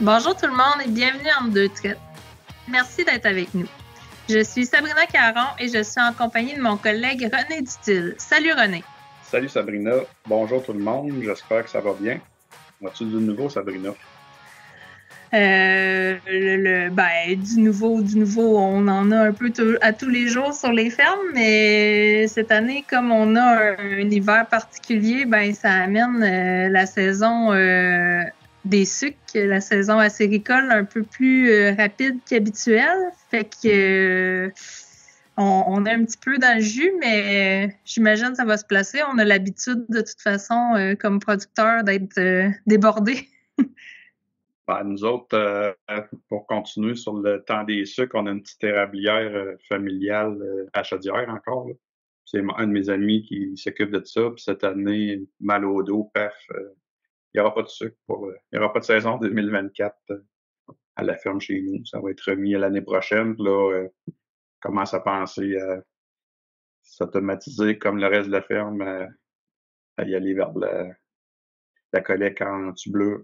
Bonjour tout le monde et bienvenue en deux traites. Merci d'être avec nous. Je suis Sabrina Caron et je suis en compagnie de mon collègue René Dutil. Salut René. Salut Sabrina. Bonjour tout le monde. J'espère que ça va bien. As-tu du nouveau, Sabrina? Du nouveau, on en a un peu à tous les jours sur les fermes, mais cette année, comme on a un hiver particulier, ça amène la saison des sucres, la saison acéricole un peu plus rapide qu'habituelle. Fait que on est un petit peu dans le jus, mais j'imagine que ça va se placer. On a l'habitude de toute façon, comme producteur, d'être débordé. Nous autres, pour continuer sur le temps des sucres, on a une petite érablière familiale à Chaudière encore. Là. C'est un de mes amis qui s'occupe de ça. Puis cette année, mal au dos, paf, il n'y aura pas de sucre il n'y aura pas de saison 2024 à la ferme chez nous. Ça va être remis à l'année prochaine. Puis là, commence à penser à s'automatiser comme le reste de la ferme, à y aller vers la collecte en tublure.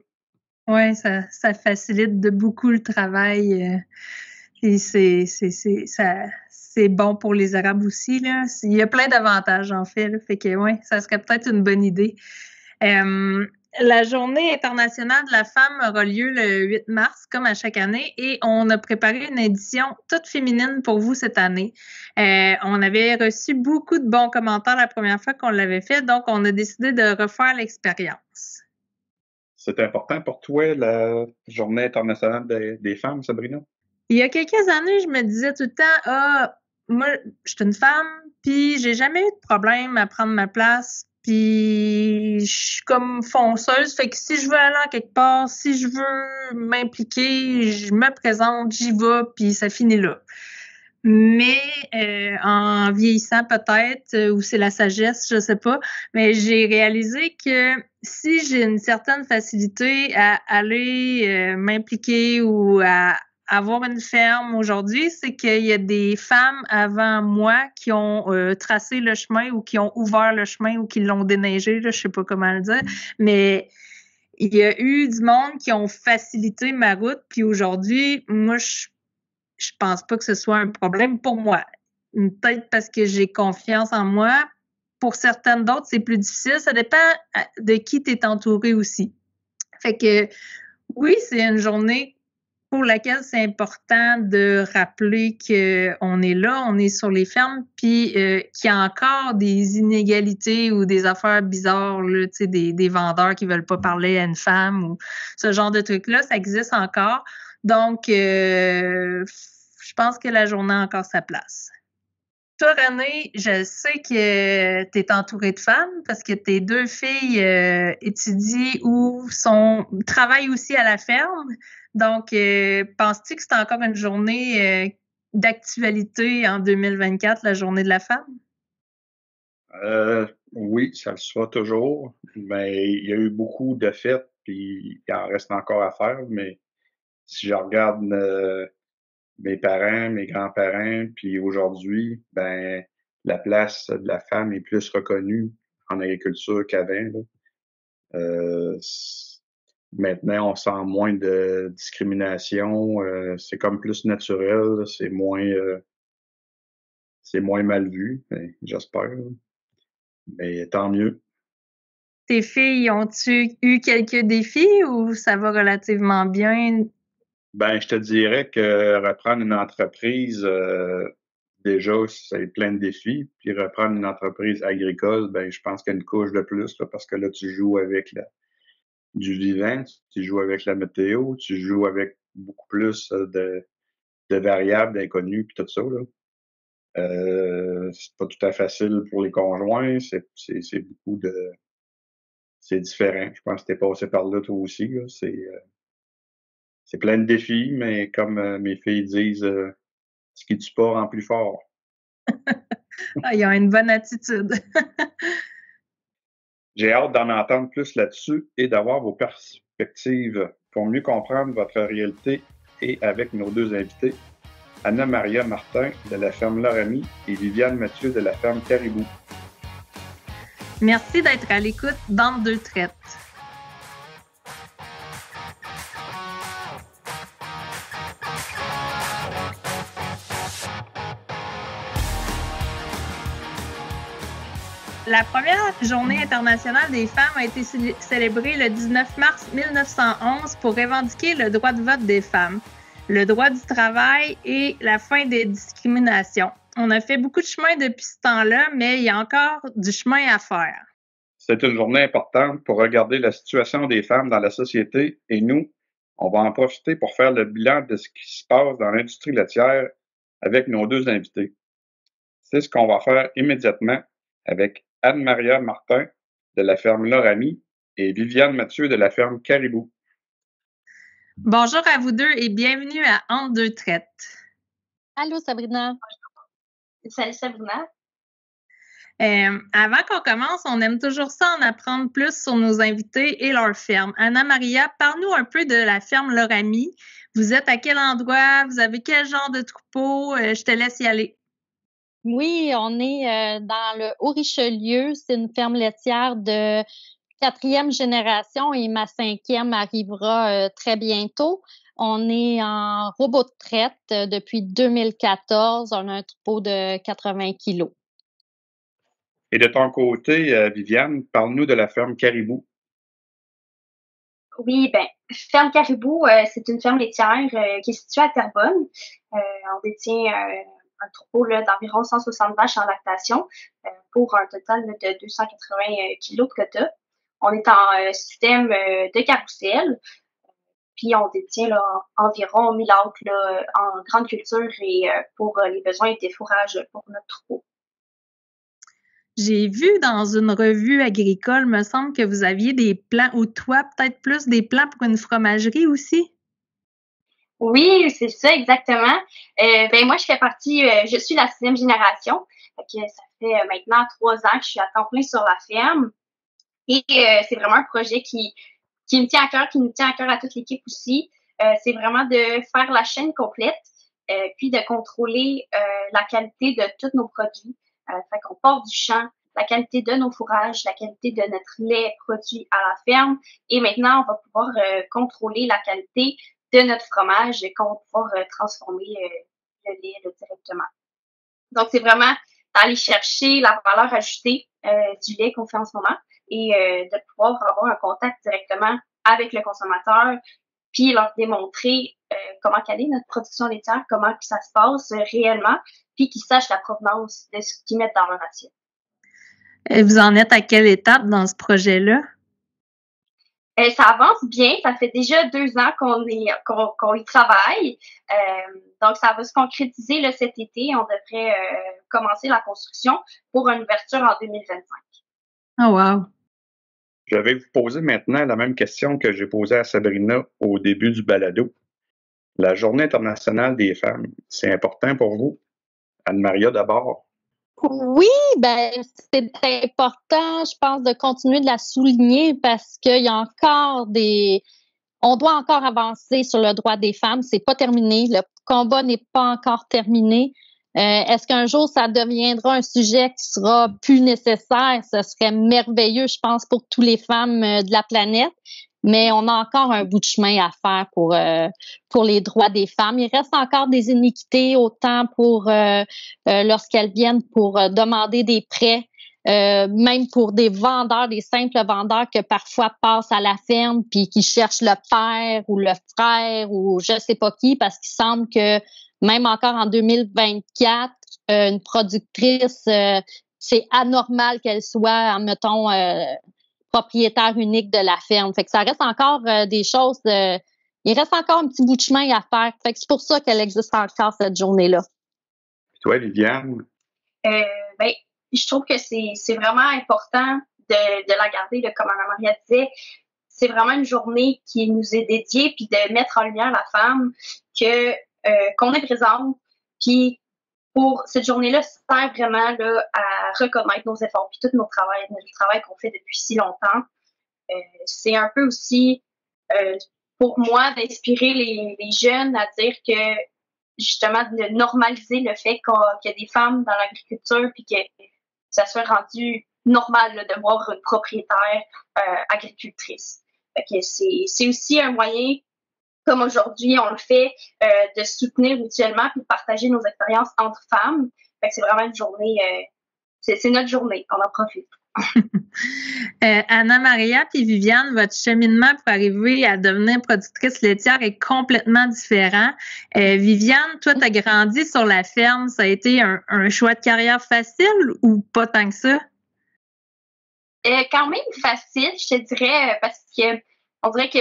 Oui, ça facilite de beaucoup le travail. Et c'est bon pour les Arabes aussi. Là. Il y a plein d'avantages, en fait. Là. Fait que, ouais, ça serait peut-être une bonne idée. La Journée internationale de la femme aura lieu le 8 mars, comme à chaque année, et on a préparé une édition toute féminine pour vous cette année. On avait reçu beaucoup de bons commentaires la première fois qu'on l'avait fait, donc on a décidé de refaire l'expérience. C'est important pour toi, la Journée internationale des femmes, Sabrina? Il y a quelques années, je me disais tout le temps, moi, je suis une femme, puis j'ai jamais eu de problème à prendre ma place, puis je suis comme fonceuse, fait que si je veux aller en quelque part, si je veux m'impliquer, je me présente, j'y vais, puis ça finit là. Mais en vieillissant peut-être, ou c'est la sagesse, je sais pas, mais j'ai réalisé que si j'ai une certaine facilité à aller m'impliquer ou à avoir une ferme aujourd'hui, c'est qu'il y a des femmes avant moi qui ont tracé le chemin ou qui ont ouvert le chemin ou qui l'ont déneigé, là, je sais pas comment le dire, mais il y a eu du monde qui ont facilité ma route, puis aujourd'hui, moi, je pense pas que ce soit un problème pour moi. Peut-être parce que j'ai confiance en moi. Pour certaines d'autres, c'est plus difficile. Ça dépend de qui tu es entouré aussi. Fait que oui, c'est une journée pour laquelle c'est important de rappeler qu'on est là, on est sur les fermes, puis qu'il y a encore des inégalités ou des affaires bizarres, là, des vendeurs qui veulent pas parler à une femme ou ce genre de trucs-là, ça existe encore. Donc, je pense que la journée a encore sa place. Toi, René, je sais que tu es entourée de femmes parce que tes deux filles étudient ou travaillent aussi à la ferme. Donc, penses-tu que c'est encore une journée d'actualité en 2024, la journée de la femme? Oui, ça le sera toujours. Mais il y a eu beaucoup de fêtes, puis il en reste encore à faire. Mais si je regarde mes parents, mes grands-parents, puis aujourd'hui, la place de la femme est plus reconnue en agriculture qu'avant. Là. Maintenant, on sent moins de discrimination. C'est comme plus naturel. C'est moins mal vu, j'espère. Mais tant mieux. Tes filles, ont-tu eu quelques défis ou ça va relativement bien? Je te dirais que reprendre une entreprise, déjà, c'est plein de défis. Puis reprendre une entreprise agricole, je pense qu'il y a une couche de plus, là, parce que là, tu joues avec du vivant, tu joues avec la météo, tu joues avec beaucoup plus de variables, d'inconnus, puis tout ça, là. C'est pas tout à fait facile pour les conjoints, c'est beaucoup de... C'est différent. Je pense que t'es passé par là, toi aussi, là. C'est plein de défis, mais comme mes filles disent, ce qui tue pas rend plus fort. Ah, ils ont une bonne attitude. J'ai hâte d'en entendre plus là-dessus et d'avoir vos perspectives pour mieux comprendre votre réalité et avec nos deux invités, Anna-Maria Martin de la ferme Laramie et Viviane Mathieu de la ferme Caribou. Merci d'être à l'écoute dans deux traites. La première journée internationale des femmes a été célébrée le 19 mars 1911 pour revendiquer le droit de vote des femmes, le droit du travail et la fin des discriminations. On a fait beaucoup de chemin depuis ce temps-là, mais il y a encore du chemin à faire. C'est une journée importante pour regarder la situation des femmes dans la société et nous, on va en profiter pour faire le bilan de ce qui se passe dans l'industrie laitière avec nos deux invités. C'est ce qu'on va faire immédiatement avec Anne-Maria Martin de la ferme Lorami et Viviane Mathieu de la ferme Caribou. Bonjour à vous deux et bienvenue à Entre deux traites. Allô Sabrina. Salut Sabrina. Avant qu'on commence, on aime toujours ça en apprendre plus sur nos invités et leur ferme. Anna-Maria, parle-nous un peu de la ferme Lorami. Vous êtes à quel endroit? Vous avez quel genre de troupeau? Je te laisse y aller. Oui, on est dans le Haut-Richelieu. C'est une ferme laitière de 4e génération et ma 5e arrivera très bientôt. On est en robot de traite depuis 2014. On a un troupeau de 80 kilos. Et de ton côté, Viviane, parle-nous de la ferme Caribou. Oui, ferme Caribou, c'est une ferme laitière qui est située à Terrebonne. On détient un troupeau d'environ 160 vaches en lactation pour un total de 280 kilos de quota. On est en système de carrousel, puis on détient environ 1000 acres en grande culture et pour les besoins des fourrages pour notre troupeau. J'ai vu dans une revue agricole, me semble que vous aviez des plans, ou toi, peut-être plus des plans pour une fromagerie aussi? Oui, c'est ça, exactement. Moi, je fais partie, je suis la 6e génération. Ça fait maintenant 3 ans que je suis à temps plein sur la ferme. Et c'est vraiment un projet qui me tient à cœur, qui nous tient à cœur à toute l'équipe aussi. C'est vraiment de faire la chaîne complète, puis de contrôler la qualité de tous nos produits. Fait qu'on part du champ, la qualité de nos fourrages, la qualité de notre lait produit à la ferme. Et maintenant, on va pouvoir contrôler la qualité de notre fromage qu'on va pouvoir transformer le lait directement. Donc, c'est vraiment d'aller chercher la valeur ajoutée du lait qu'on fait en ce moment et de pouvoir avoir un contact directement avec le consommateur, puis leur démontrer comment quelle est notre production laitière, comment que ça se passe réellement, puis qu'ils sachent la provenance de ce qu'ils mettent dans leur assiette. Et vous en êtes à quelle étape dans ce projet-là? Ça avance bien. Ça fait déjà 2 ans qu'on y travaille. Donc, ça va se concrétiser là, cet été. On devrait commencer la construction pour une ouverture en 2025. Oh wow! Je vais vous poser maintenant la même question que j'ai posée à Sabrina au début du balado. La Journée internationale des femmes, c'est important pour vous? Anne-Maria d'abord. Oui, c'est important, je pense, de continuer de la souligner parce qu'il y a encore on doit encore avancer sur le droit des femmes. C'est pas terminé. Le combat n'est pas encore terminé. Est-ce qu'un jour ça deviendra un sujet qui sera plus nécessaire? Ce serait merveilleux, je pense, pour toutes les femmes de la planète. Mais on a encore un bout de chemin à faire pour les droits des femmes. Il reste encore des iniquités, autant pour lorsqu'elles viennent pour demander des prêts, même pour des vendeurs, des simples vendeurs que parfois passent à la ferme puis qui cherchent le père ou le frère ou je sais pas qui, parce qu'il semble que même encore en 2024, une productrice, c'est anormal qu'elle soit, mettons, propriétaire unique de la ferme. Fait que ça reste encore des choses, il reste encore un petit bout de chemin à faire. Fait que c'est pour ça qu'elle existe encore cette journée-là. Et toi, Viviane? Je trouve que c'est vraiment important de la garder, comme Anna-Maria disait. C'est vraiment une journée qui nous est dédiée, puis de mettre en lumière la femme qu'on est présente, puis pour cette journée-là, sert vraiment là, à reconnaître nos efforts, puis tout notre travail qu'on fait depuis si longtemps. C'est un peu aussi, pour moi, d'inspirer les jeunes à dire que, justement, de normaliser le fait qu'il y a des femmes dans l'agriculture, puis que ça soit rendu normal là, de voir une propriétaire agricultrice. Fait que c'est aussi un moyen, comme aujourd'hui on le fait, de soutenir mutuellement puis de partager nos expériences entre femmes. Fait que c'est vraiment une journée, c'est notre journée, on en profite. Anna-Maria puis Viviane, votre cheminement pour arriver à devenir productrice laitière est complètement différent. Viviane, toi, tu as grandi sur la ferme. Ça a été un choix de carrière facile ou pas tant que ça? Quand même facile, je te dirais, parce que on dirait que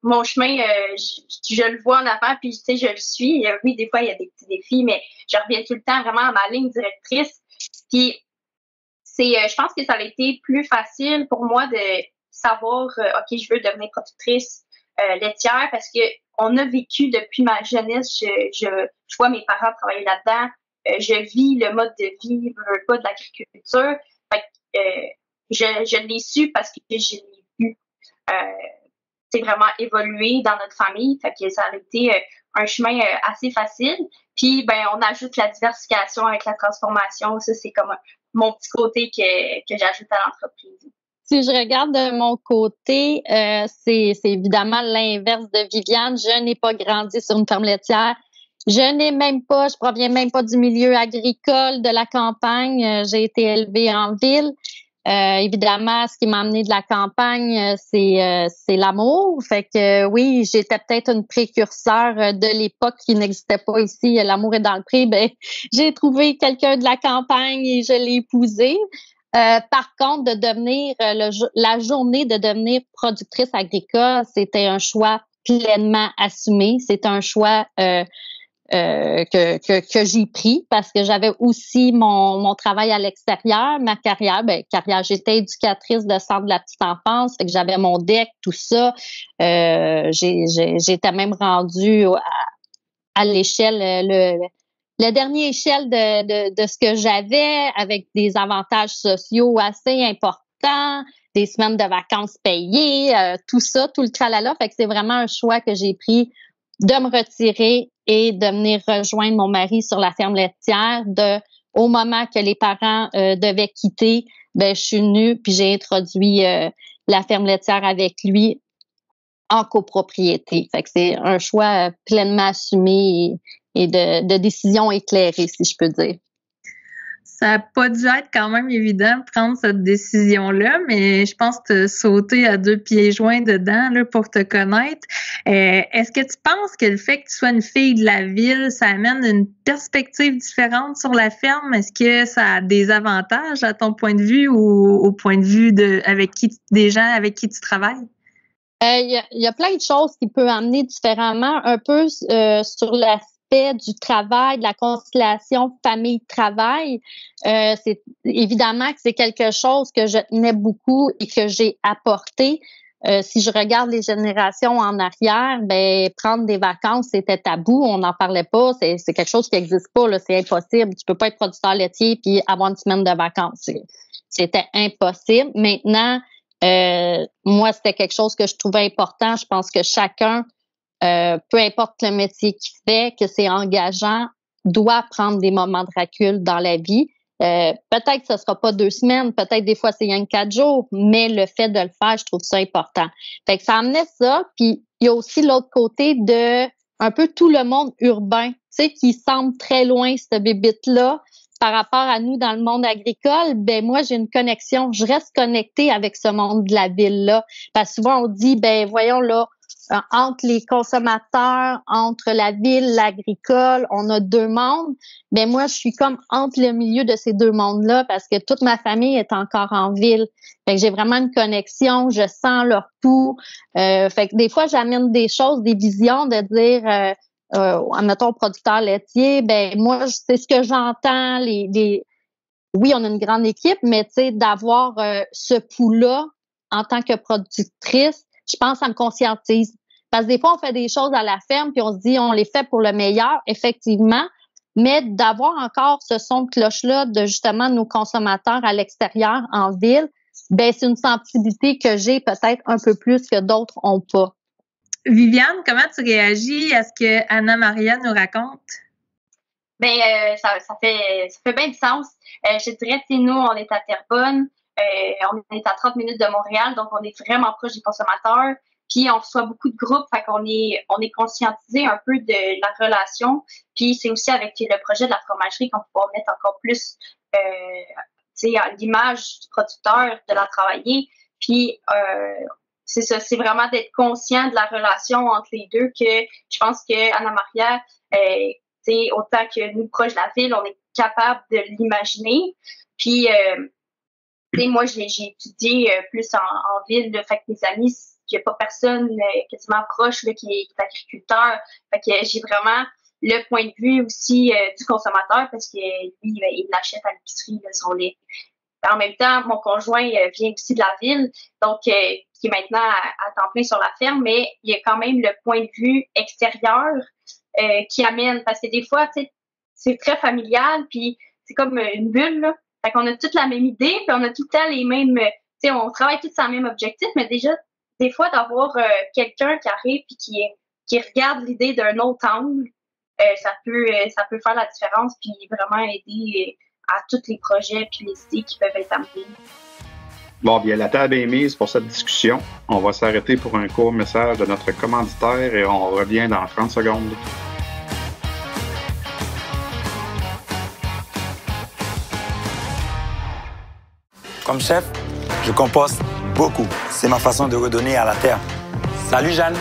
mon chemin, je le vois en avant, puis tu sais, je le suis. Oui, des fois, il y a des petits défis, mais je reviens tout le temps vraiment à ma ligne directrice. Puis je pense que ça a été plus facile pour moi de savoir, OK, je veux devenir productrice laitière parce que on a vécu depuis ma jeunesse. Je vois mes parents travailler là-dedans. Je vis le mode de vie, pas de l'agriculture. Fait que, je l'ai su parce que je l'ai vu. C'est vraiment évolué dans notre famille. Fait que ça a été un chemin assez facile. Puis, ben, on ajoute la diversification avec la transformation. Ça, c'est comme mon petit côté que j'ajoute à l'entreprise. Si je regarde de mon côté, c'est évidemment l'inverse de Viviane. Je n'ai pas grandi sur une ferme laitière. Je proviens même pas du milieu agricole de la campagne. J'ai été élevée en ville. Évidemment, ce qui m'a amené de la campagne, c'est l'amour. Fait que oui, j'étais peut-être une précurseur de l'époque qui n'existait pas ici. L'amour est dans le pré. Ben, j'ai trouvé quelqu'un de la campagne et je l'ai épousé. Par contre, de devenir la journée de devenir productrice agricole, c'était un choix pleinement assumé. C'est un choix que j'ai pris parce que j'avais aussi mon travail à l'extérieur, ma carrière, j'étais éducatrice de centre de la petite enfance, fait que j'avais mon DEC, tout ça. J'étais même rendue à l'échelle, la dernière échelle de ce que j'avais avec des avantages sociaux assez importants, des semaines de vacances payées, tout ça, tout le tralala. Fait que c'est vraiment un choix que j'ai pris de me retirer et de venir rejoindre mon mari sur la ferme laitière. Au moment que les parents devaient quitter, ben je suis venue puis j'ai introduit la ferme laitière avec lui en copropriété. Fait que c'est un choix pleinement assumé et de décision éclairée, si je peux dire. Ça n'a pas dû être quand même évident de prendre cette décision-là, mais je pense que tu as sauté à 2 pieds joints dedans là, pour te connaître. Est-ce que tu penses que le fait que tu sois une fille de la ville, ça amène une perspective différente sur la ferme? Est-ce que ça a des avantages à ton point de vue ou au point de vue des gens avec qui tu travailles? Il y a plein de choses qui peuvent amener différemment, un peu sur l'aspect du travail, de la conciliation famille-travail. C'est évidemment que c'est quelque chose que je tenais beaucoup et que j'ai apporté. Si je regarde les générations en arrière, ben prendre des vacances, c'était tabou, on n'en parlait pas, c'est quelque chose qui n'existe pas, là, c'est impossible. Tu peux pas être producteur laitier puis avoir une semaine de vacances. C'était impossible. Maintenant, moi, c'était quelque chose que je trouvais important. Je pense que chacun, peu importe le métier qu'il fait, que c'est engageant, doit prendre des moments de recul dans la vie. Peut-être que ce sera pas 2 semaines, peut-être des fois c'est rien que 4 jours, mais le fait de le faire, je trouve ça important. Fait que ça amenait ça, puis il y a aussi l'autre côté de un peu tout le monde urbain, tu sais, qui semble très loin, cette bébite-là, par rapport à nous dans le monde agricole. Ben moi, j'ai une connexion, je reste connectée avec ce monde de la ville-là. Parce que souvent, on dit, ben voyons là, entre les consommateurs, entre la ville, l'agricole, on a 2 mondes. Ben moi, je suis comme entre le milieu de ces 2 mondes-là parce que toute ma famille est encore en ville. Fait que j'ai vraiment une connexion, je sens leur pouls. Fait que des fois, j'amène des choses, des visions de dire, admettons, producteur laitier, ben moi, c'est ce que j'entends. Oui, on a une grande équipe, mais tu sais, d'avoir ce pouls-là en tant que productrice, je pense que ça me conscientise. Parce que des fois, on fait des choses à la ferme, puis on se dit, on les fait pour le meilleur, effectivement, mais d'avoir encore ce son de cloche-là de justement nos consommateurs à l'extérieur, en ville, ben c'est une sensibilité que j'ai peut-être un peu plus que d'autres ont pas. Viviane, comment tu réagis à ce que Anna-Maria nous raconte? Ben ça fait bien du sens. Je dirais, nous, on est à Terrebonne, on est à 30 minutes de Montréal, donc on est vraiment proche des consommateurs. Puis on reçoit beaucoup de groupes, fait qu'on est conscientisé un peu de la relation. Puis c'est aussi avec le projet de la fromagerie qu'on peut mettre encore plus à l'image du producteur, de la travailler. Puis c'est ça, c'est vraiment d'être conscient de la relation entre les deux que je pense que Anna Maria, autant que nous proches de la ville, on est capable de l'imaginer. Puis moi j'ai étudié plus en ville, là, fait que mes amis, il n'y a pas personne quasiment proche là, qui est agriculteur. Fait que j'ai vraiment le point de vue aussi du consommateur parce que lui, il l'achète à l'épicerie, là, son lait. En même temps, mon conjoint vient aussi de la ville, donc qui est maintenant à temps plein sur la ferme, mais il y a quand même le point de vue extérieur qui amène, parce que des fois, tu sais, c'est très familial, puis c'est comme une bulle, là. Fait qu'on a toute la même idée, puis on a tout le temps les mêmes, tu sais, on travaille tous sur le même objectif, mais déjà, des fois, d'avoir quelqu'un qui arrive puis qui regarde l'idée d'un autre angle, ça peut faire la différence, puis vraiment aider à tous les projets puis les idées qui peuvent être amenées. Bon, bien, la table est mise pour cette discussion. On va s'arrêter pour un court message de notre commanditaire et on revient dans 30 secondes. Comme chef, je composte beaucoup. C'est ma façon de redonner à la terre. Salut Jeanne.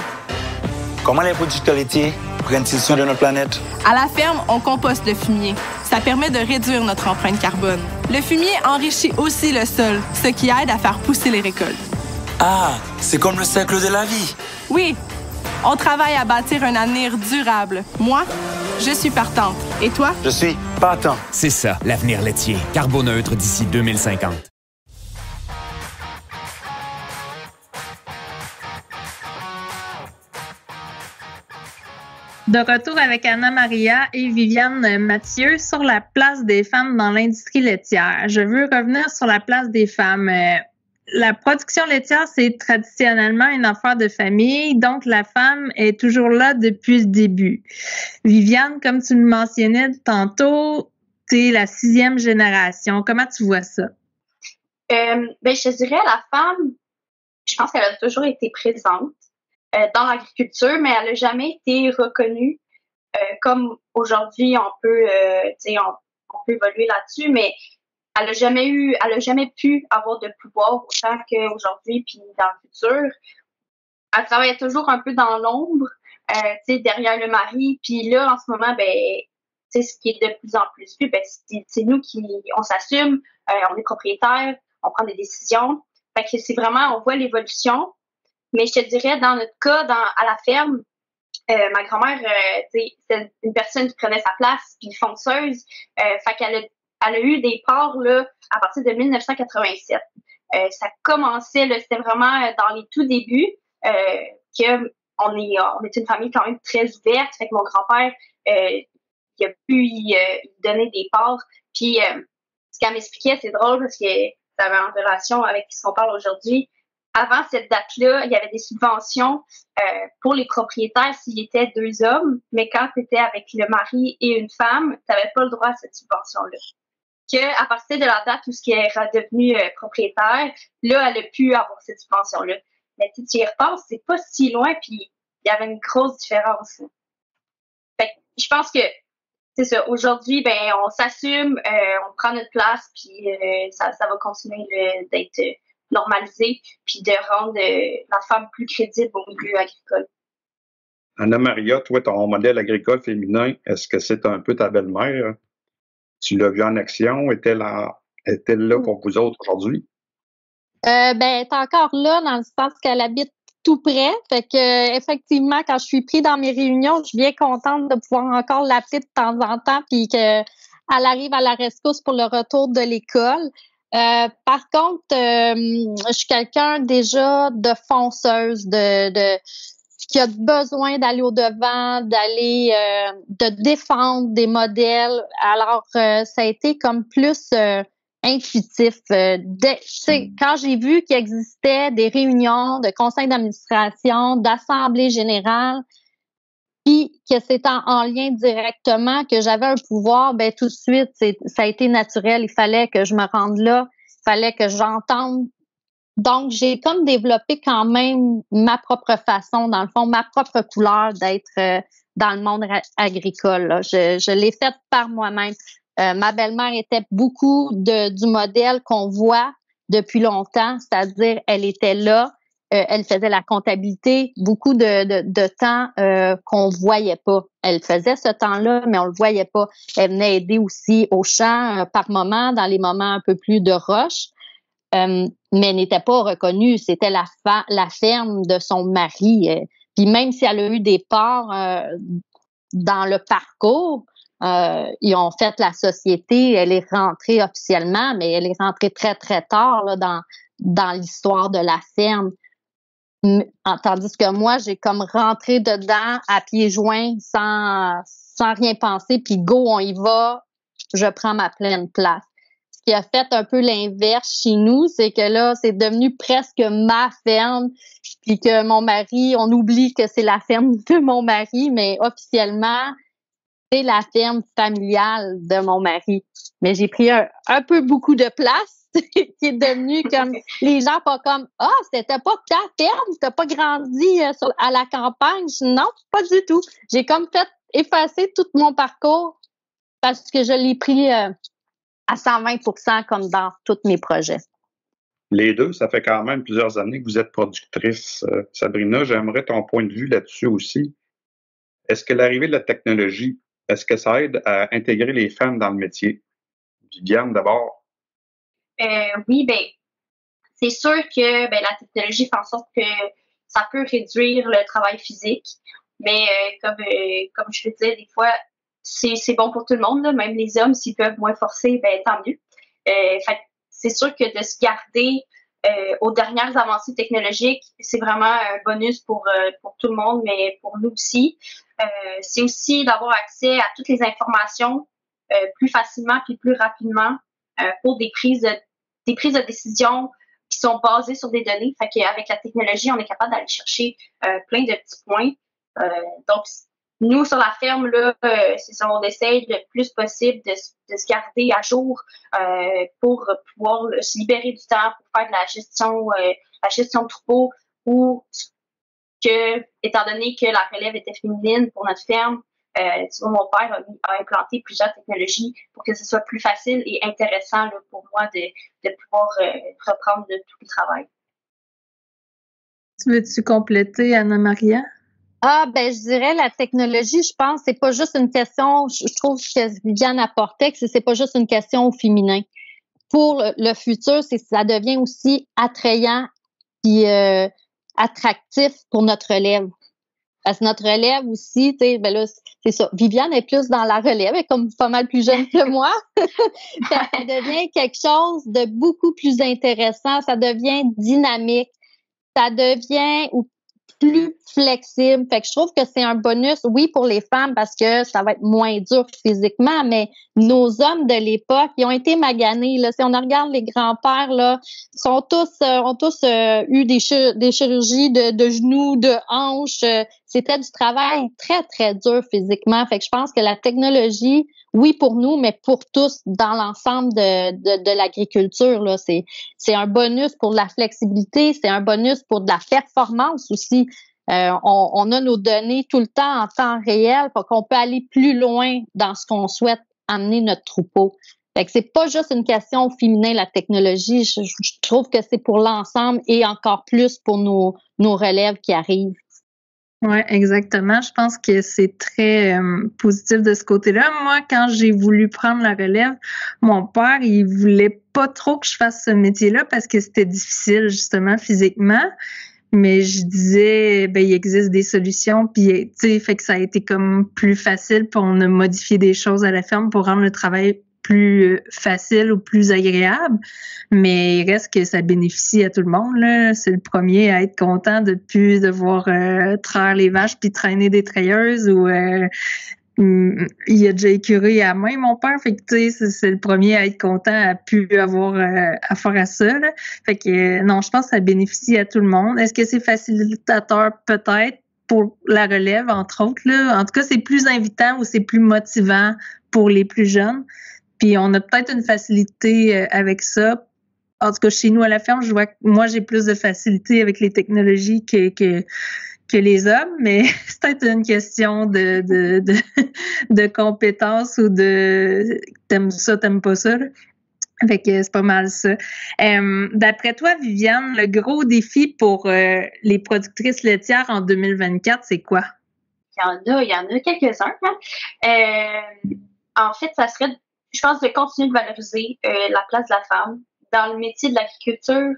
Comment les producteurs laitiers prennent-ils soin de notre planète? À la ferme, on composte le fumier. Ça permet de réduire notre empreinte carbone. Le fumier enrichit aussi le sol, ce qui aide à faire pousser les récoltes. Ah, c'est comme le cercle de la vie. Oui, on travaille à bâtir un avenir durable. Moi, je suis partante. Et toi? Je suis partant. C'est ça, l'avenir laitier. Carboneutre d'ici 2050. De retour avec Anna Maria et Viviane Mathieu sur la place des femmes dans l'industrie laitière. Je veux revenir sur la place des femmes. La production laitière, c'est traditionnellement une affaire de famille, donc la femme est toujours là depuis le début. Viviane, comme tu le mentionnais tantôt, tu es la 6e génération. Comment tu vois ça? Je dirais la femme, je pense qu'elle a toujours été présente dans l'agriculture, mais elle n'a jamais été reconnue comme aujourd'hui on peut évoluer là-dessus, mais elle a jamais pu avoir de pouvoir autant qu'aujourd'hui puis dans le futur. Elle travaillait toujours un peu dans l'ombre, derrière le mari, puis là en ce moment, ce qui est de plus en plus vu, c'est nous on s'assume, on est propriétaire, on prend des décisions. Fait que c'est vraiment, on voit l'évolution. Mais je te dirais, dans notre cas, à la ferme, ma grand-mère, c'est une personne qui prenait sa place, puis fonceuse. Fait qu'elle a eu des parts là à partir de 1987. Ça commençait, là, c'était vraiment dans les tout débuts on est une famille quand même très ouverte. Fait que mon grand-père, il a pu y donner des parts. Puis ce qu'elle m'expliquait, c'est drôle parce que ça avait en relation avec ce qu'on parle aujourd'hui. Avant cette date-là, il y avait des subventions pour les propriétaires s'ils étaient 2 hommes, mais quand tu étais avec le mari et une femme, tu n'avais pas le droit à cette subvention-là. À partir de la date où elle est redevenue propriétaire, là, elle a pu avoir cette subvention-là. Mais si tu y repenses, c'est pas si loin, puis il y avait une grosse différence. Fait que je pense que c'est ça. Aujourd'hui, on s'assume, on prend notre place, puis ça va continuer d'être normalisé, puis de rendre la femme plus crédible au milieu agricole. Anna Maria, toi, ton modèle agricole féminin, est-ce que c'est un peu ta belle-mère? Tu l'as vue en action? Est-elle là pour vous autres aujourd'hui? Elle est encore là dans le sens qu'elle habite tout près. Fait que effectivement, quand je suis pris dans mes réunions, je suis bien contente de pouvoir encore l'appeler de temps en temps, puis qu'elle arrive à la rescousse pour le retour de l'école. Par contre, je suis quelqu'un déjà de fonceuse, qui a besoin d'aller au-devant, de défendre des modèles. Alors, ça a été comme plus intuitif. Quand j'ai vu qu'il existait des réunions de conseil d'administration, d'assemblée générale, puis que c'était en lien directement, que j'avais un pouvoir, tout de suite, ça a été naturel. Il fallait que je me rende là, il fallait que j'entende. Donc, j'ai comme développé quand même ma propre façon, dans le fond, ma propre couleur d'être dans le monde agricole, là. Je l'ai faite par moi-même. Ma belle-mère était beaucoup du modèle qu'on voit depuis longtemps, c'est-à-dire elle était là, elle faisait la comptabilité, beaucoup de temps qu'on voyait pas. Elle faisait ce temps-là, mais on le voyait pas. Elle venait aider aussi au champ par moment, dans les moments un peu plus de rush, mais elle n'était pas reconnue. C'était la ferme de son mari. Puis même si elle a eu des parts dans le parcours, ils ont fait la société, elle est rentrée officiellement, mais elle est rentrée très, très tard là, dans l'histoire de la ferme. Tandis que moi, j'ai comme rentré dedans à pieds joints sans rien penser, puis go, on y va, je prends ma pleine place. Ce qui a fait un peu l'inverse chez nous, c'est que là, c'est devenu presque ma ferme, puis que mon mari, on oublie que c'est la ferme de mon mari, mais officiellement, c'est la ferme familiale de mon mari. Mais j'ai pris un peu beaucoup de place, qui est devenu comme les gens pas comme c'était pas ta ferme, t'as pas grandi à la campagne. Non, pas du tout. J'ai comme fait effacer tout mon parcours parce que je l'ai pris à 120% comme dans tous mes projets. Les deux, ça fait quand même plusieurs années que vous êtes productrice. Sabrina, j'aimerais ton point de vue là-dessus aussi. Est-ce que l'arrivée de la technologie, est-ce que ça aide à intégrer les femmes dans le métier? Viviane, d'abord. Oui, c'est sûr que la technologie fait en sorte que ça peut réduire le travail physique, mais comme je le disais, des fois, c'est bon pour tout le monde, là, même les hommes, s'ils peuvent moins forcer, tant mieux. Fait, c'est sûr que de se garder aux dernières avancées technologiques, c'est vraiment un bonus pour tout le monde, mais pour nous aussi. C'est aussi d'avoir accès à toutes les informations plus facilement puis plus rapidement pour des prises de décision qui sont basées sur des données. Fait qu'avec la technologie, on est capable d'aller chercher plein de petits points. Donc, nous, sur la ferme, là, c'est ça, on essaye le plus possible de se garder à jour pour pouvoir se libérer du temps pour faire de la gestion de troupeau ou étant donné que la relève était féminine pour notre ferme, mon père a implanté plusieurs technologies pour que ce soit plus facile et intéressant là, pour moi de pouvoir reprendre tout le travail. Tu veux-tu compléter, Anna-Maria? Je dirais la technologie, je pense, c'est pas juste une question, je trouve que Viviane apportait que c'est pas juste une question au féminin. Pour le futur, ça devient aussi attrayant et attractif pour notre relève. Parce que notre relève aussi, tu sais, là, c'est ça. Viviane est plus dans la relève, elle est comme pas mal plus jeune que moi. Ça devient quelque chose de beaucoup plus intéressant, ça devient dynamique, ça devient plus flexible. Fait que je trouve que c'est un bonus, oui, pour les femmes parce que ça va être moins dur physiquement, mais nos hommes de l'époque, ils ont été maganés, là. Si on regarde les grands-pères, là, ont tous eu des chirurgies de genoux, de hanches. C'était du travail très, très dur physiquement. Fait que je pense que la technologie, oui, pour nous, mais pour tous dans l'ensemble de l'agriculture, là, c'est un bonus pour la flexibilité, c'est un bonus pour de la performance aussi. On a nos données tout le temps en temps réel, pour qu'on peut aller plus loin dans ce qu'on souhaite amener notre troupeau. Fait que c'est pas juste une question féminin, la technologie. Je trouve que c'est pour l'ensemble et encore plus pour nos relèves qui arrivent. Oui, exactement. Je pense que c'est très positif de ce côté-là. Moi, quand j'ai voulu prendre la relève, mon père, il voulait pas trop que je fasse ce métier-là parce que c'était difficile, justement, physiquement. Mais je disais, il existe des solutions, puis tu sais, fait que ça a été comme plus facile, puis on a modifié des choses à la ferme pour rendre le travail plus facile ou plus agréable, mais il reste que ça bénéficie à tout le monde, là. C'est le premier à être content de plus devoir traire les vaches puis traîner des trayeuses ou il a déjà écuré à main, mon père, fait que tu sais, c'est le premier à être content à plus avoir affaire à ça, là. Fait que non, je pense que ça bénéficie à tout le monde. Est-ce que c'est facilitateur? Peut-être pour la relève, entre autres, là. En tout cas, c'est plus invitant ou c'est plus motivant pour les plus jeunes. Puis on a peut-être une facilité avec ça. En tout cas, chez nous à la ferme, je vois que moi j'ai plus de facilité avec les technologies que que les hommes, mais c'est peut-être une question de compétences ou de t'aimes ça, t'aimes pas ça. Là. Fait que c'est pas mal ça. D'après toi, Viviane, le gros défi pour les productrices laitières en 2024, c'est quoi? Il y en a quelques-uns. En fait, ça serait, je pense, de continuer de valoriser la place de la femme dans le métier de l'agriculture,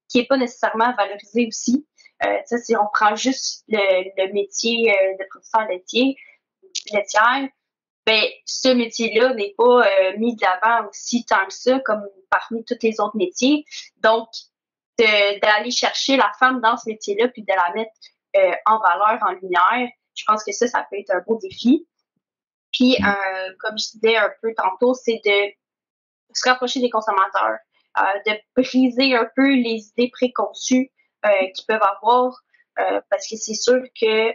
qui est pas nécessairement valorisé aussi. Si on prend juste le métier de producteur laitière, ben ce métier-là n'est pas mis de l'avant aussi tant que ça, comme parmi tous les autres métiers. Donc, d'aller chercher la femme dans ce métier-là, puis de la mettre en valeur, en lumière, je pense que ça peut être un beau défi. Puis, comme je disais un peu tantôt, c'est de se rapprocher des consommateurs, de briser un peu les idées préconçues qu'ils peuvent avoir, parce que c'est sûr que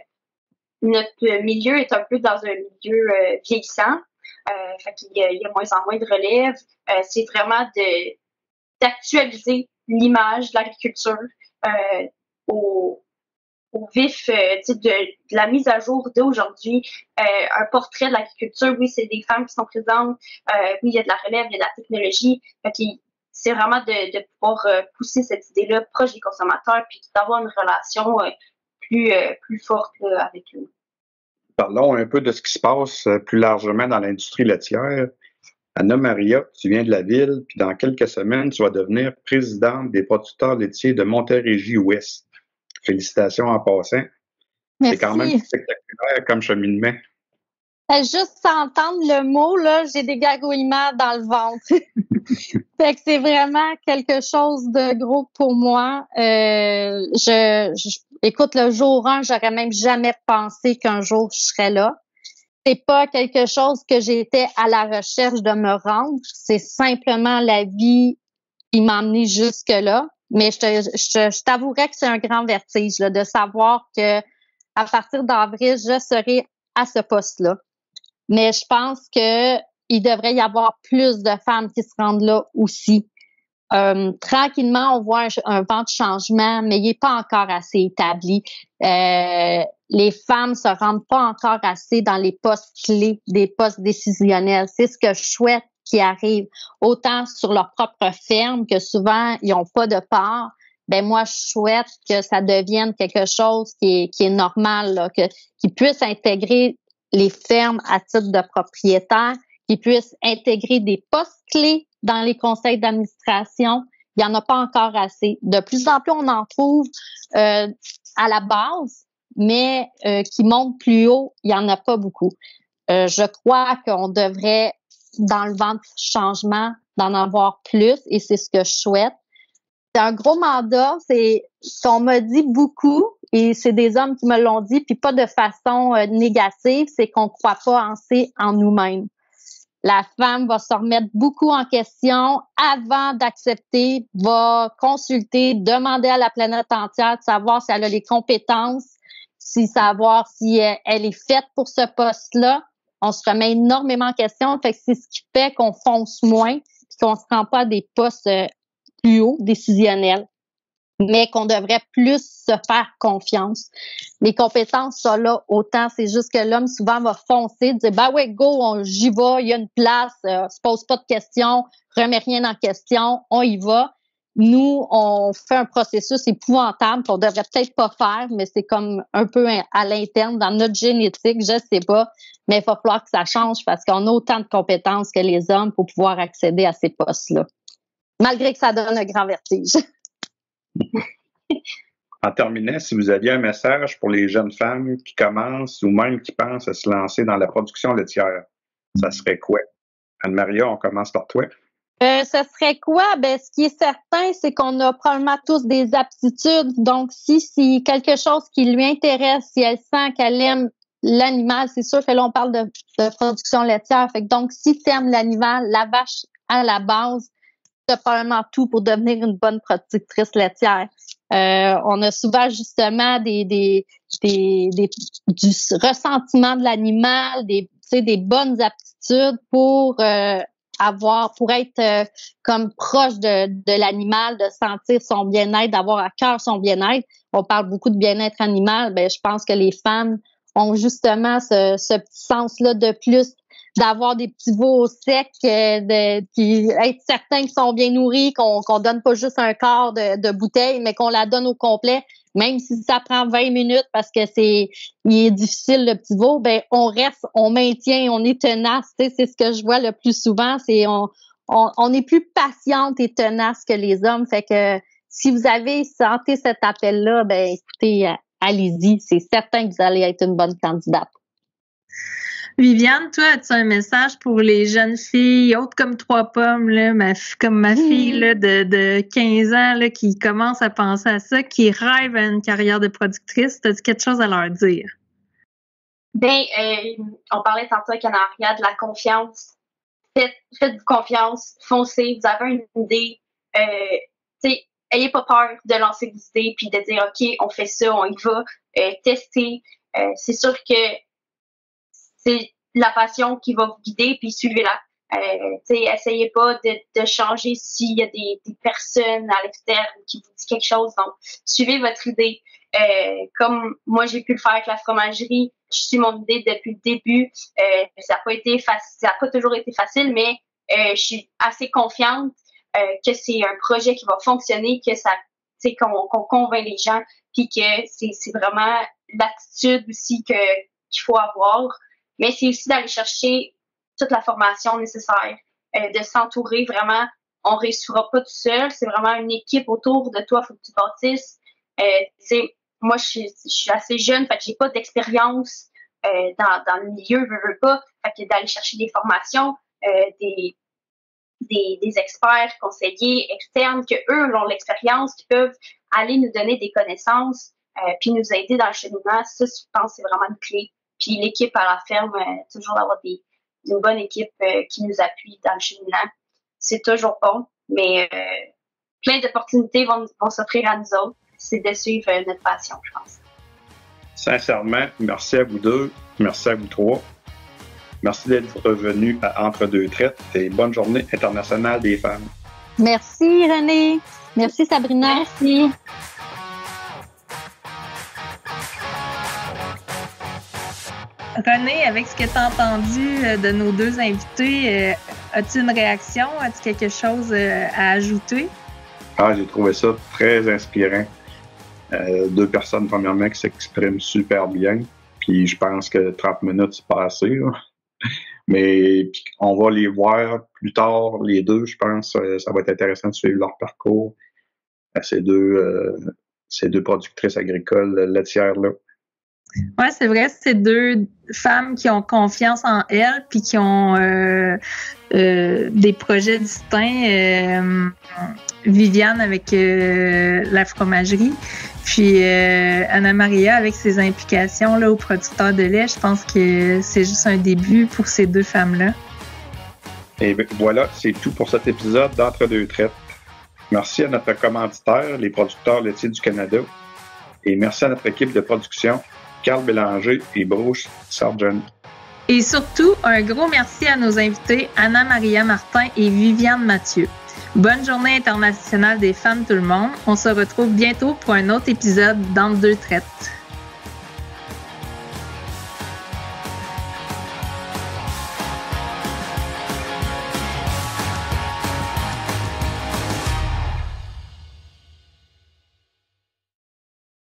notre milieu est un peu dans un milieu vieillissant. Fait qu'il y a moins en moins de relève. C'est vraiment d'actualiser l'image de l'agriculture au vif de la mise à jour d'aujourd'hui. Un portrait de l'agriculture, oui, c'est des femmes qui sont présentes. Oui, il y a de la relève, il y a de la technologie. C'est vraiment de pouvoir pousser cette idée-là proche des consommateurs puis d'avoir une relation plus forte avec eux. Parlons un peu de ce qui se passe plus largement dans l'industrie laitière. Anna-Maria, tu viens de la ville, puis dans quelques semaines, tu vas devenir présidente des producteurs laitiers de Montérégie-Ouest. Félicitations en passant. Merci. C'est quand même spectaculaire comme cheminement. Juste entendre le mot, là, j'ai des gargouillements dans le ventre. Fait que c'est vraiment quelque chose de gros pour moi. Écoute, le jour 1, j'aurais même jamais pensé qu'un jour je serais là. C'est pas quelque chose que j'étais à la recherche de me rendre. C'est simplement la vie qui m'a amené jusque-là. Mais je t'avouerais que c'est un grand vertige là, de savoir que à partir d'avril, je serai à ce poste-là. Mais je pense que il devrait y avoir plus de femmes qui se rendent là aussi. Tranquillement, on voit un vent de changement, mais il n'est pas encore assez établi. Les femmes se rendent pas encore assez dans les postes clés, des postes décisionnels. C'est ce que je souhaite qui arrive, autant sur leur propre ferme que souvent ils n'ont pas de part. Ben moi, je souhaite que ça devienne quelque chose qui est normal, là, qui puisse intégrer les fermes à titre de propriétaire, qui puissent intégrer des postes clés dans les conseils d'administration. Il n'y en a pas encore assez. De plus en plus, on en trouve à la base, mais qui montent plus haut, il n'y en a pas beaucoup. Je crois qu'on devrait, dans le vent de changement, d'en avoir plus, et c'est ce que je souhaite. C'est un gros mandat, c'est ce qu'on m'a dit beaucoup, et c'est des hommes qui me l'ont dit, puis pas de façon négative, c'est qu'on ne croit pas assez en nous-mêmes. La femme va se remettre beaucoup en question avant d'accepter, va consulter, demander à la planète entière de savoir si elle a les compétences, savoir si elle est faite pour ce poste-là. On se remet énormément en question, fait que c'est ce qui fait qu'on fonce moins, puis qu'on se rend pas à des postes plus hauts, décisionnels, mais qu'on devrait plus se faire confiance. Les compétences sont là autant, c'est juste que l'homme souvent va foncer, dire ben ouais, go, j'y vais, il y a une place, se pose pas de questions, remet rien en question, on y va. Nous, on fait un processus épouvantable qu'on devrait peut-être pas faire, mais c'est comme un peu à l'interne, dans notre génétique, je sais pas, mais il va falloir que ça change parce qu'on a autant de compétences que les hommes pour pouvoir accéder à ces postes-là. Malgré que ça donne un grand vertige. En terminant, si vous aviez un message pour les jeunes femmes qui commencent ou même qui pensent à se lancer dans la production laitière, ça serait quoi? Anne-Maria, on commence par toi. Ce serait quoi? Ben, ce qui est certain, c'est qu'on a probablement tous des aptitudes. Donc, si quelque chose qui lui intéresse, si elle sent qu'elle aime l'animal, c'est sûr que là, on parle de production laitière. Fait que donc, si tu aimes l'animal, la vache à la base, tu as probablement tout pour devenir une bonne productrice laitière. On a souvent justement du ressentiment de l'animal, des bonnes aptitudes pour pour être comme proche de l'animal, de sentir son bien-être, d'avoir à cœur son bien-être. On parle beaucoup de bien-être animal. Ben, je pense que les femmes ont justement ce petit sens-là de plus, d'avoir des petits veaux secs, être certain qu'ils sont bien nourris, qu'on donne pas juste un quart de bouteille, mais qu'on la donne au complet, même si ça prend 20 minutes parce que il est difficile le petit veau, ben on reste, on maintient, on est tenace. Tu sais, c'est ce que je vois le plus souvent, c'est on est plus patiente et tenace que les hommes. Fait que si vous avez senti cet appel-là, ben écoutez, allez-y, c'est certain que vous allez être une bonne candidate. Viviane, toi, as-tu un message pour les jeunes filles, autres comme 3 pommes, là, comme ma fille là, de 15 ans là, qui commence à penser à ça, qui rêve à une carrière de productrice? As-tu quelque chose à leur dire? Ben, on parlait tantôt avec Anna-Maria de la confiance. Faites-vous confiance, foncez, vous avez une idée. Ayez pas peur de lancer des idées puis de dire OK, on fait ça, on y va, tester. C'est sûr que c'est la passion qui va vous guider, puis suivez-la. Essayez pas de changer s'il y a des personnes à l'externe qui vous disent quelque chose. Donc, suivez votre idée. Comme moi, j'ai pu le faire avec la fromagerie, je suis mon idée depuis le début. Ça n'a pas été facile, ça n'a pas toujours été facile, mais je suis assez confiante que c'est un projet qui va fonctionner, que ça, qu'on convainc les gens, puis que c'est vraiment l'attitude aussi qu'il faut avoir. Mais c'est aussi d'aller chercher toute la formation nécessaire, de s'entourer vraiment. On ne réussira pas tout seul. C'est vraiment une équipe autour de toi. Il faut que tu bâtisses. Moi, je suis assez jeune, fait que j'ai pas d'expérience dans le milieu, veux pas. Fait que d'aller chercher des formations, des experts, conseillers externes, que eux ont l'expérience, qui peuvent aller nous donner des connaissances, puis nous aider dans le cheminement. Ça, je pense, c'est vraiment une clé. Puis l'équipe à la ferme, toujours d'avoir une bonne équipe qui nous appuie dans le cheminement, c'est toujours bon. Mais plein d'opportunités vont s'offrir à nous autres. C'est de suivre notre passion, je pense. Sincèrement, merci à vous deux. Merci à vous 3. Merci d'être revenus à Entre deux traites et bonne journée internationale des femmes. Merci René. Merci Sabrina. Merci. René, avec ce que tu as entendu de nos 2 invités, as-tu une réaction? As-tu quelque chose à ajouter? J'ai trouvé ça très inspirant. 2 personnes, premièrement, qui s'expriment super bien. Puis je pense que 30 minutes, c'est pas assez. Là. Mais puis, on va les voir plus tard, les 2, je pense. Ça va être intéressant de suivre leur parcours. Ces deux productrices agricoles laitières-là. Ouais, c'est vrai, c'est 2 femmes qui ont confiance en elles puis qui ont des projets distincts. Viviane avec la fromagerie, puis Anna-Maria avec ses implications là, aux producteurs de lait. Je pense que c'est juste un début pour ces 2 femmes-là. Et voilà, c'est tout pour cet épisode d'Entre deux traites. Merci à notre commanditaire, les producteurs laitiers du Canada. Et merci à notre équipe de production, Carl Bélanger et Bruce Sargent. Et surtout, un gros merci à nos invités Anna-Maria Martin et Viviane Mathieu. Bonne journée internationale des femmes tout le monde. On se retrouve bientôt pour un autre épisode d'Entre deux traites.